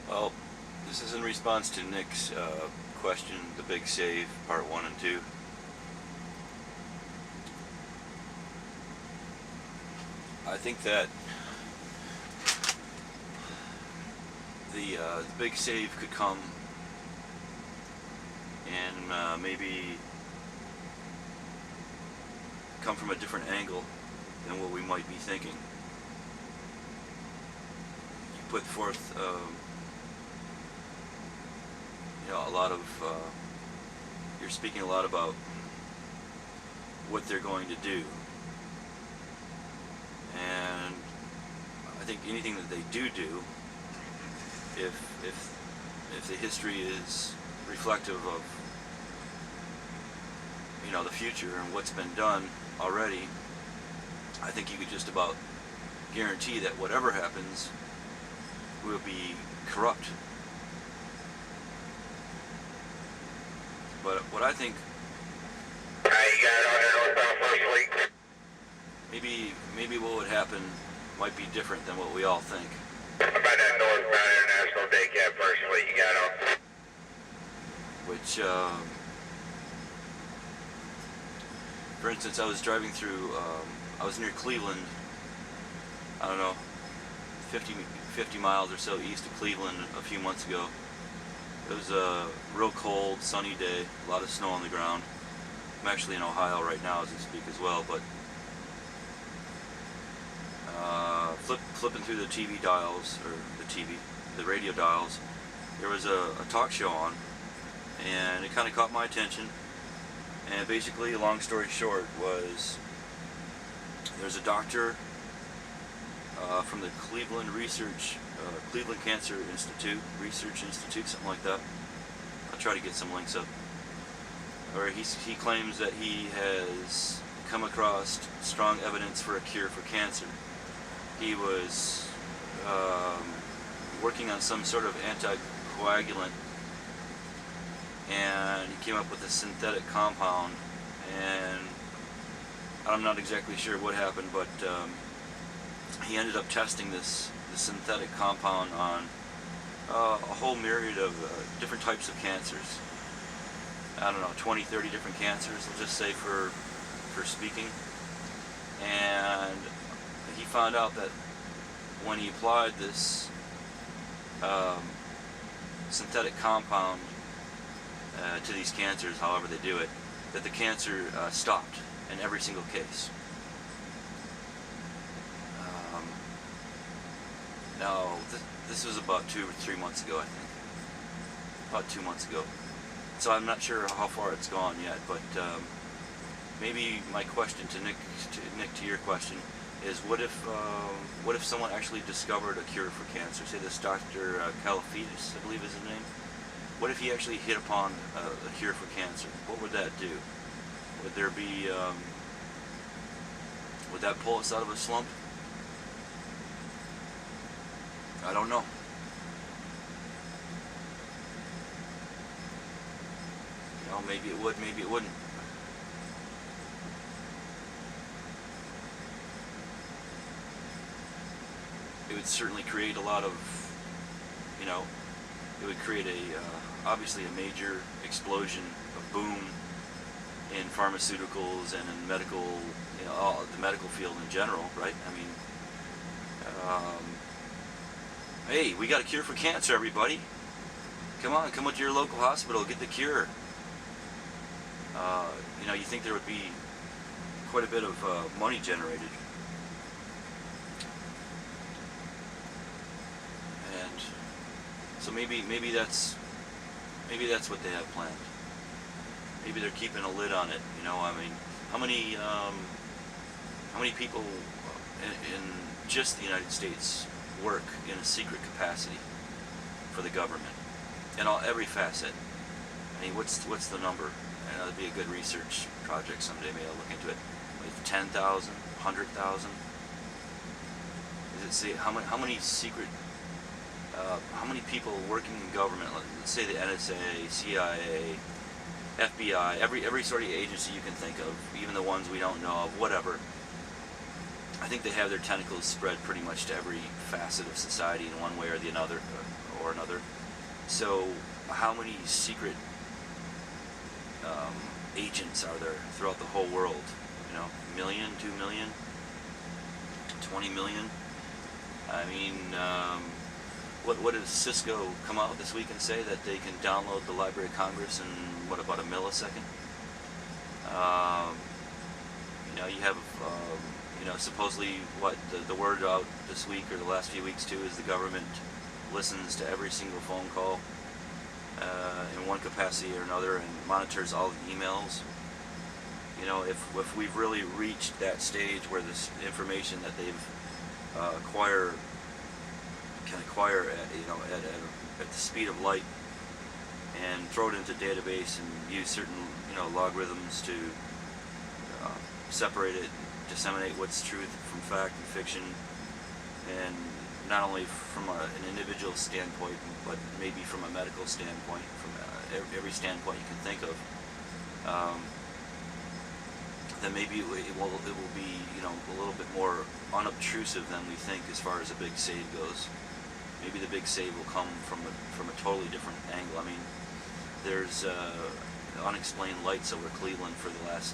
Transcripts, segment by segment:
Well, this is in response to Nick's question, the big save, part 1 and 2. I think that the big save could come and maybe come from a different angle than what we might be thinking. You put forth a lot of you're speaking a lot about what they're going to do, and I think anything that they do, if the history is reflective of the future and what's been done already, I think you could just about guarantee that whatever happens will be corrupt. But what I think, you got it on your northbound First Fleet. maybe what would happen might be different than what we all think. About that northbound International Day Cab First Fleet, you got on. Which, for instance, I was driving through, I was near Cleveland, I don't know, 50 miles or so east of Cleveland a few months ago. It was a real cold, sunny day, a lot of snow on the ground. I'm actually in Ohio right now as we speak as well, but flipping through the TV dials, or the radio dials, there was a talk show on, and it kind of caught my attention. And basically, long story short, was there's a doctor from the Cleveland Cleveland Cancer Institute, Research Institute, something like that. I'll try to get some links up. Or he claims that he has come across strong evidence for a cure for cancer. He was working on some sort of anticoagulant, and he came up with a synthetic compound, and I'm not exactly sure what happened, but he ended up testing this synthetic compound on a whole myriad of different types of cancers. I don't know, 20, 30 different cancers, I'll just say for speaking. And he found out that when he applied this synthetic compound to these cancers, however they do it, that the cancer stopped in every single case. Now, this was about 2 or 3 months ago, I think. About 2 months ago. So I'm not sure how far it's gone yet, but maybe my question to Nick, to your question, is what if someone actually discovered a cure for cancer? Say this Dr. Kalafidis, I believe is his name. What if he actually hit upon a cure for cancer? What would that do? Would there be, would that pull us out of a slump? I don't know. Maybe it would, maybe it wouldn't. It would certainly create a lot of, it would create obviously a major explosion, a boom in pharmaceuticals and in medical, the medical field in general, right? I mean, hey, we got a cure for cancer, everybody. Come on, come to your local hospital, get the cure. You think there would be quite a bit of money generated. And so maybe that's what they have planned. Maybe they're keeping a lid on it. I mean, how many people in just the United States work in a secret capacity for the government in every facet? I mean, what's the number? That'd be a good research project someday. Maybe I'll look into it. Like 10,000, 100,000. Does it say how many secret? How many people working in government? Let's say the NSA, CIA, FBI, every sort of agency you can think of, even the ones we don't know of, whatever. I think they have their tentacles spread pretty much to every facet of society in one way or the another, or another. So, how many secret agents are there throughout the whole world? You know, million, 2 million, 20 million. I mean, what did Cisco come out this week and say that they can download the Library of Congress in what, about a millisecond? You know, you have you know, supposedly what the word out this week or the last few weeks too is the government listens to every single phone call in one capacity or another and monitors all the emails. You know, if we've really reached that stage where this information that they've can acquire at, you know, at the speed of light and throw it into a database and use certain, you know, logarithms to separate it, disseminate what's truth from fact and fiction, and not only from an individual standpoint, but maybe from a medical standpoint, from every standpoint you can think of, then maybe it will be, you know, a little bit more unobtrusive than we think as far as a big save goes. Maybe the big save will come from a totally different angle. I mean, there's unexplained lights over Cleveland for the last,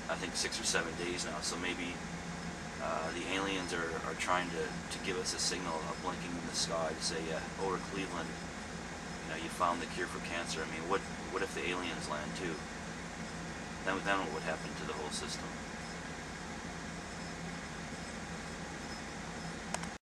I think, 6 or 7 days now. So maybe the aliens are trying to give us a signal, a blinking in the sky to say, yeah, over Cleveland, you know, you found the cure for cancer. I mean, what if the aliens land too? Then what would happen to the whole system?